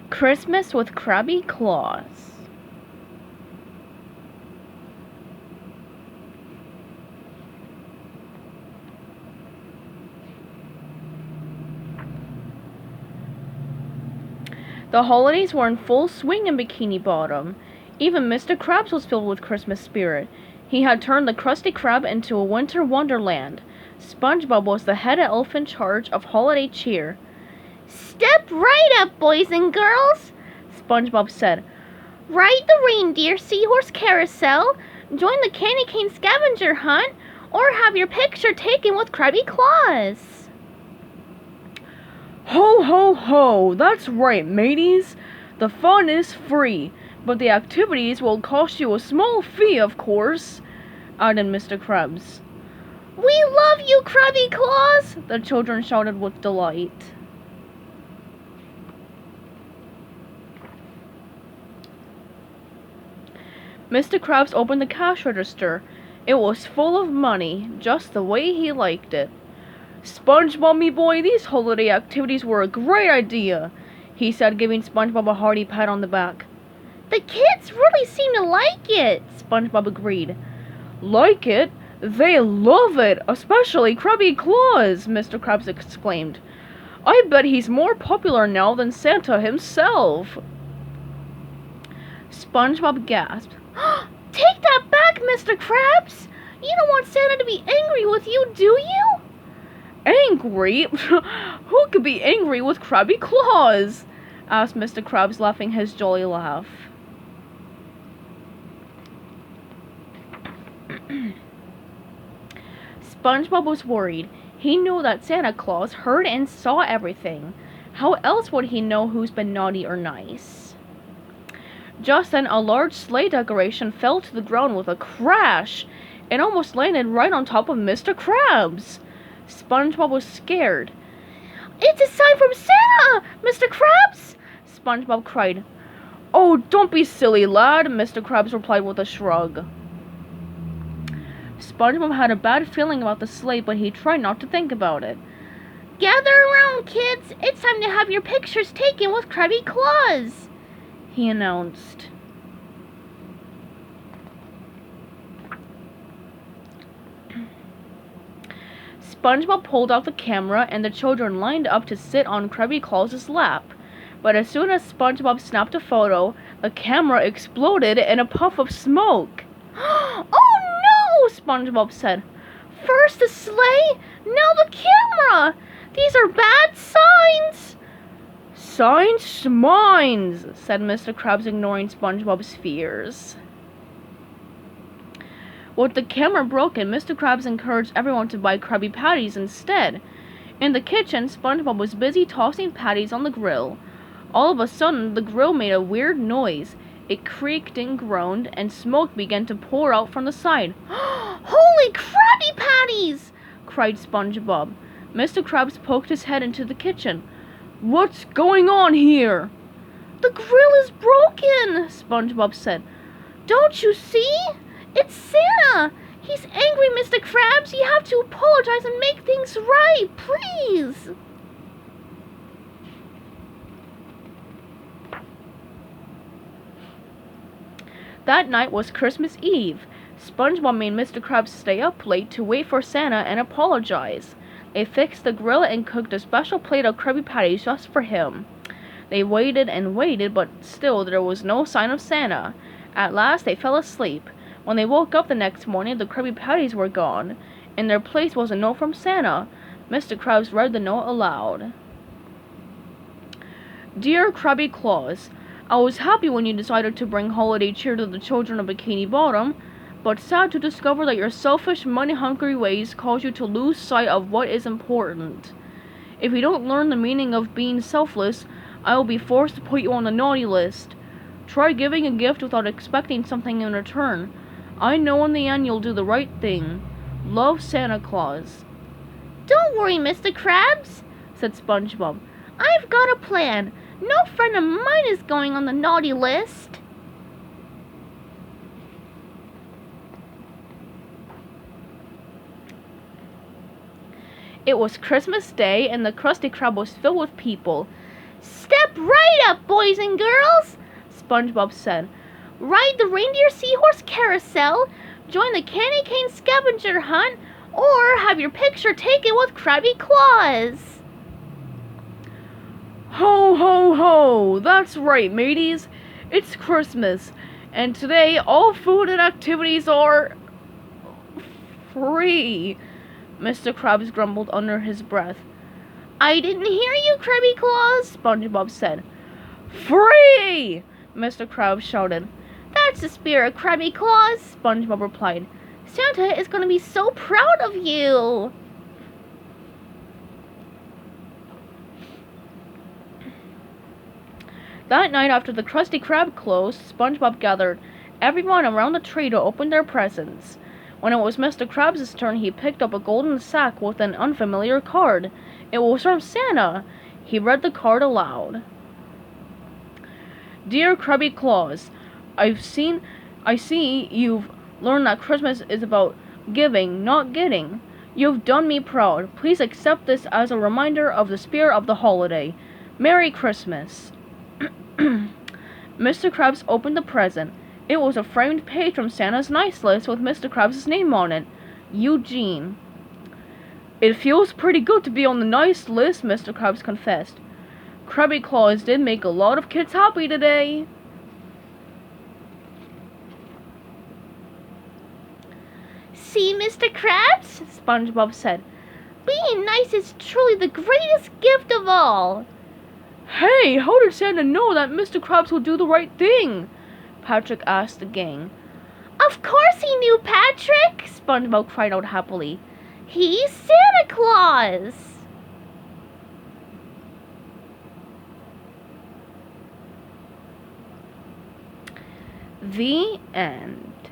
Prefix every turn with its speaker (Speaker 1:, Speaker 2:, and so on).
Speaker 1: Christmas with Krabby Claws. The holidays were in full swing in Bikini Bottom. Even Mr. Krabs was filled with Christmas spirit. He had turned the Krusty Krab into a winter wonderland. SpongeBob was the head elf in charge of holiday cheer.
Speaker 2: "Step right up, boys and girls," SpongeBob said. "Ride the reindeer seahorse carousel, join the candy cane scavenger hunt, or have your picture taken with Krabby Claws."
Speaker 1: Ho ho ho! That's right, mateys! The fun is free, but the activities will cost you a small fee, of course, added Mr. Krabs.
Speaker 2: "We love you, Krabby Claws!"
Speaker 1: The children shouted with delight. Mr. Krabs opened the cash register. It was full of money, just the way he liked it. "SpongeBob, me boy, these holiday activities were a great idea," he said, giving SpongeBob a hearty pat on the back.
Speaker 2: "The kids really seem to like it," SpongeBob agreed.
Speaker 1: "Like it? They love it, especially Krabby Claws," Mr. Krabs exclaimed. "I bet he's more popular now than Santa himself." SpongeBob gasped.
Speaker 2: "Take that back, Mr. Krabs! You don't want Santa to be angry with you, do you?"
Speaker 1: "Angry? Who could be angry with Krabby Claws?" asked Mr. Krabs, laughing his jolly laugh. SpongeBob was worried. He knew that Santa Claus heard and saw everything. How else would he know who's been naughty or nice? Just then, a large sleigh decoration fell to the ground with a crash. It almost landed right on top of Mr. Krabs. SpongeBob was scared.
Speaker 2: "It's a sign from Santa, Mr. Krabs!"
Speaker 1: SpongeBob cried. "Oh, don't be silly, lad," Mr. Krabs replied with a shrug. SpongeBob had a bad feeling about the sleigh, but he tried not to think about it.
Speaker 2: "Gather around, kids! It's time to have your pictures taken with Krabby Claws!"
Speaker 1: he announced. SpongeBob pulled out the camera and the children lined up to sit on Krabby Claus' lap. But as soon as SpongeBob snapped a photo, the camera exploded in a puff of smoke.
Speaker 2: "Oh no!" SpongeBob said. "First the sleigh, now the camera! These are bad signs!"
Speaker 1: "Signs schmines," said Mr. Krabs, ignoring SpongeBob's fears. With the camera broken, Mr. Krabs encouraged everyone to buy Krabby Patties instead. In the kitchen, SpongeBob was busy tossing patties on the grill. All of a sudden, the grill made a weird noise. It creaked and groaned, and smoke began to pour out from the side.
Speaker 2: "Holy Krabby Patties!"
Speaker 1: cried SpongeBob. Mr. Krabs poked his head into the kitchen. "What's going on here?"
Speaker 2: "The grill is broken," SpongeBob said. "Don't you see? It's Santa! He's angry, Mr. Krabs! You have to apologize and make things right, please!"
Speaker 1: That night was Christmas Eve. SpongeBob made Mr. Krabs stay up late to wait for Santa and apologize. They fixed the grill and cooked a special plate of Krabby Patties just for him. They waited and waited, but still there was no sign of Santa. At last they fell asleep. When they woke up the next morning, the Krabby Patties were gone. In their place was a note from Santa. Mr. Krabs read the note aloud. "Dear Krabby Claus, I was happy when you decided to bring holiday cheer to the children of Bikini Bottom, but sad to discover that your selfish, money-hungry ways cause you to lose sight of what is important. If you don't learn the meaning of being selfless, I will be forced to put you on the naughty list. Try giving a gift without expecting something in return. I know in the end you'll do the right thing. Love, Santa Claus."
Speaker 2: "Don't worry, Mr. Krabs," said SpongeBob. "I've got a plan. No friend of mine is going on the naughty list." It was Christmas Day, and the Krusty Krab was filled with people. "Step right up, boys and girls, SpongeBob said. Ride the reindeer seahorse carousel, join the candy cane scavenger hunt, or have your picture taken with Krabby Claws.
Speaker 1: Ho, ho, ho! That's right, mateys. It's Christmas, and today all food and activities are free, Mr. Krabs grumbled under his breath.
Speaker 2: I didn't hear you, Krabby Claws, SpongeBob said.
Speaker 1: Free!
Speaker 2: Mr. Krabs shouted. That's the spirit, Krabby Claws, SpongeBob replied. Santa is going to be so proud of you.
Speaker 1: That night after the Krusty Krab closed, SpongeBob gathered everyone around the tree to open their presents. When it was Mr. Krabs' turn, he picked up a golden sack with an unfamiliar card. It was from Santa. He read the card aloud. Dear Krabby Claus, I see you've learned that Christmas is about giving, not getting. You've done me proud. Please accept this as a reminder of the spirit of the holiday. Merry Christmas. Mr. Krabs opened the present. It was a framed page from Santa's nice list with Mr. Krabs' name on it. Eugene. It feels pretty good to be on the nice list, Mr. Krabs confessed. Krabby Claus did make a lot of kids happy today.
Speaker 2: See, Mr. Krabs, SpongeBob said. Being nice is truly the greatest gift of all.
Speaker 1: Hey, how did Santa know that Mr. Krabs will do the right thing? Patrick asked the gang.
Speaker 2: Of course he knew, Patrick, SpongeBob cried out happily. He's Santa Claus.
Speaker 1: The end.